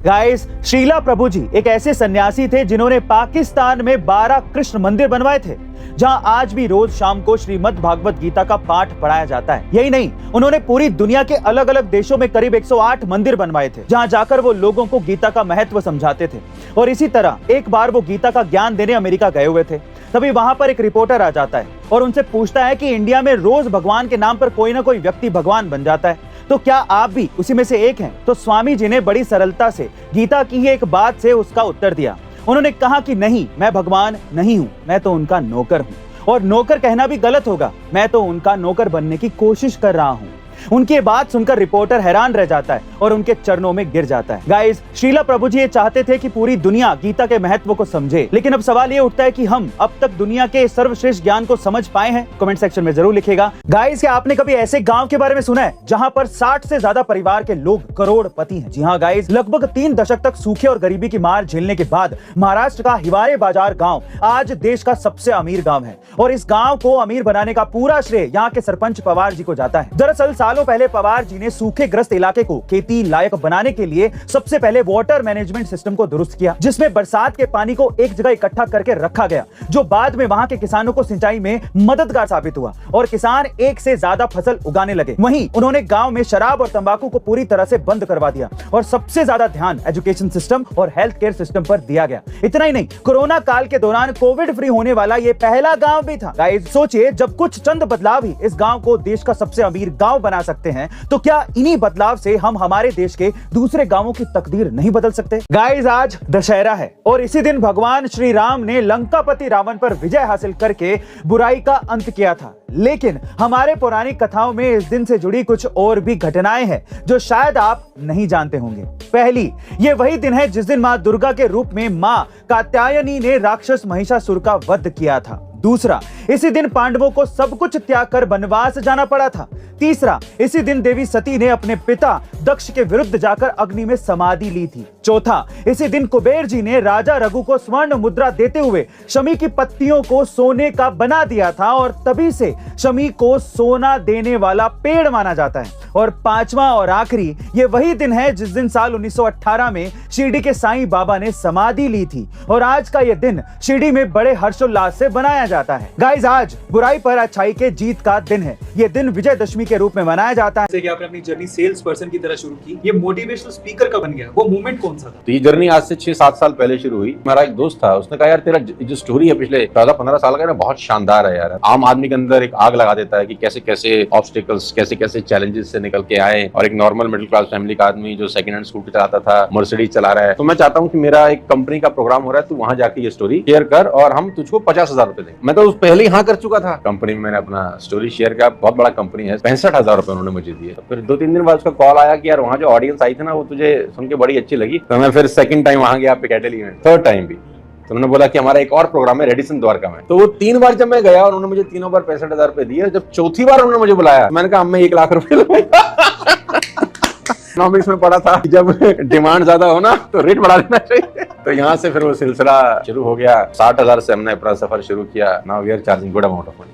Guys, Srila प्रभु जी एक ऐसे सन्यासी थे जिन्होंने पाकिस्तान में 12 कृष्ण मंदिर बनवाए थे, जहां आज भी रोज शाम को श्रीमद् भागवत गीता का पाठ पढ़ाया जाता है। यही नहीं, उन्होंने पूरी दुनिया के अलग अलग देशों में करीब 108 मंदिर बनवाए थे, जहां जाकर वो लोगों को गीता का महत्व समझाते थे। और इसी तरह एक बार वो गीता का ज्ञान देने अमेरिका गए हुए थे। तभी वहां पर एक रिपोर्टर आ जाता है और उनसे पूछता है कि इंडिया में रोज भगवान के नाम पर कोई ना कोई व्यक्ति भगवान बन जाता है, तो क्या आप भी उसी में से एक हैं? तो स्वामी जी ने बड़ी सरलता से गीता की ही एक बात से उसका उत्तर दिया। उन्होंने कहा कि नहीं, मैं भगवान नहीं हूं, मैं तो उनका नौकर हूं। और नौकर कहना भी गलत होगा, मैं तो उनका नौकर बनने की कोशिश कर रहा हूं। उनकी ये बात सुनकर रिपोर्टर हैरान रह जाता है और उनके चरणों में गिर जाता है। गाइस, श्रीला प्रभु जी ये चाहते थे कि पूरी दुनिया गीता के महत्व को समझे, लेकिन अब सवाल ये उठता है कि हम अब तक दुनिया के सर्वश्रेष्ठ ज्ञान को समझ पाए हैं? कमेंट सेक्शन में जरूर लिखिएगा। गाइस, क्या आपने कभी ऐसे गांव के बारे में सुना है जहां पर 60 से ज्यादा परिवार के लोग करोड़पति हैं? जी हाँ गाइस, लगभग 3 दशक तक सूखे और गरीबी की मार झेलने के बाद महाराष्ट्र का हिवारे बाजार गाँव आज देश का सबसे अमीर गाँव है। और इस गाँव को अमीर बनाने का पूरा श्रेय यहाँ के सरपंच पवार जी को जाता है। दरअसल सालों पहले पवार जी ने सूखे ग्रस्त इलाके को खेती लायक बनाने के लिए सबसे पहले वाटर मैनेजमेंट सिस्टम को दुरुस्त किया, जिसमें बरसात के पानी को एक जगह इकट्ठा करके रखा गया, जो बाद में वहां के किसानों को सिंचाई में मददगार साबित हुआ और किसान एक से ज्यादा फसल उगाने लगे। वहीं उन्होंने गांव में शराब और तंबाकू को पूरी तरह से बंद करवा दिया और सबसे ज्यादा ध्यान एजुकेशन सिस्टम और हेल्थ केयर सिस्टम पर दिया गया। इतना ही नहीं, कोरोना काल के दौरान कोविड फ्री होने वाला ये पहला गाँव भी था। गाइस, सोचिए, जब कुछ चंद बदलाव ही इस गाँव को देश का सबसे अमीर गाँव बना सकते हैं, तो क्या इन्हीं बदलाव से हम हमारे देश के दूसरे गांवों की तकदीर नहीं बदल सकते? गाइस, आज दशहरा है और इसी दिन भगवान श्री राम ने लंकापति रावण पर विजय हासिल करके बुराई का अंत किया था। लेकिन हमारे पौराणिक कथाओं में इस दिन से जुड़ी कुछ और भी घटनाएं हैं जो शायद आप नहीं जानते होंगे। पहली, ये वही दिन है जिस दिन मां दुर्गा के रूप में मां कात्यायनी ने राक्षस महिषासुर का वध किया था। दूसरा, इसी दिन पांडवों को सब कुछ त्याग कर वनवास जाना पड़ा था। तीसरा, इसी दिन देवी सती ने अपने पिता दक्ष के विरुद्ध जाकर अग्नि में समाधि ली थी। चौथा, इसी दिन कुबेर जी ने राजा रघु को स्वर्ण मुद्रा देते हुए शमी की पत्तियों को सोने का बना दिया था और तभी से शमी को सोना देने वाला पेड़ माना जाता है। और पांचवा और आखिरी, ये वही दिन है जिस दिन साल 1918 में शिरडी के साईं बाबा ने समाधि ली थी और आज का ये दिन शिरडी में बड़े हर्षोल्लास से बनाया जाता है। गाइस, आज बुराई पर अच्छाई के जीत का दिन है। ये दिन विजयदशमी के रूप में मनाया जाता है। जैसे कि आपने अपनी जर्नी सेल्स पर्सन की तरह शुरू की, ये मोटिवेशनल स्पीकर का बन गया, वो मूवमेंट कौन सा था? तो ये जर्नी आज से 6-7 साल पहले शुरू हुई। मेरा एक दोस्त था, उसने कहा यार तेरा जो स्टोरी है पिछले 14-15 साल का ना, बहुत शानदार है यार। आम आदमी के अंदर एक आग लगा देता है कि कैसे कैसे ऑब्स्टिकल्स, कैसे कैसे चैलेंजेस से निकल के आए और एक नॉर्मल मिडिल क्लास फैमिली का आदमी जो सेकंड हैंड स्कूटी चलाता था, मर्सिडीज चला रहा है। तो मैं चाहता हूँ कि मेरा एक कंपनी का प्रोग्राम हो रहा है, तू वहां जाके ये स्टोरी शेयर कर और हम तुझको 50,000 रुपए देंगे। मैं तो पहले ही हाँ कर चुका था। कंपनी में मैंने अपना स्टोरी शेयर किया, बहुत बड़ा कंपनी है, 65,000 रुपए उन्होंने मुझे दिए। तो फिर 2-3 दिन बाद उसका कॉल आया कि यार वहाँ जो ऑडियंस आई थी ना, वो तुझे सुन के बड़ी अच्छी लगी। तो मैं फिर सेकंड टाइम वहां गया पिकेडेली में, थर्ड टाइम भी। तो उन्होंने बोला कि हमारा एक और प्रोग्राम है रेडिसन द्वारका में। तो वो 3 बार जब मैं गया, उन्होंने मुझे तीनों बार 65,000 रुपए दिए। जब चौथी बार उन्होंने मुझे बुलाया, मैंने कहा मैं 1 लाख रुपए लूंगा। इकोनॉमिक्स में पढ़ा था कि जब डिमांड ज्यादा हो ना तो रेट बढ़ा देना चाहिए। तो यहाँ से फिर वो सिलसिला शुरू हो गया। 60,000 से हमने अपना सफर शुरू किया। Now we are charging good amount of money.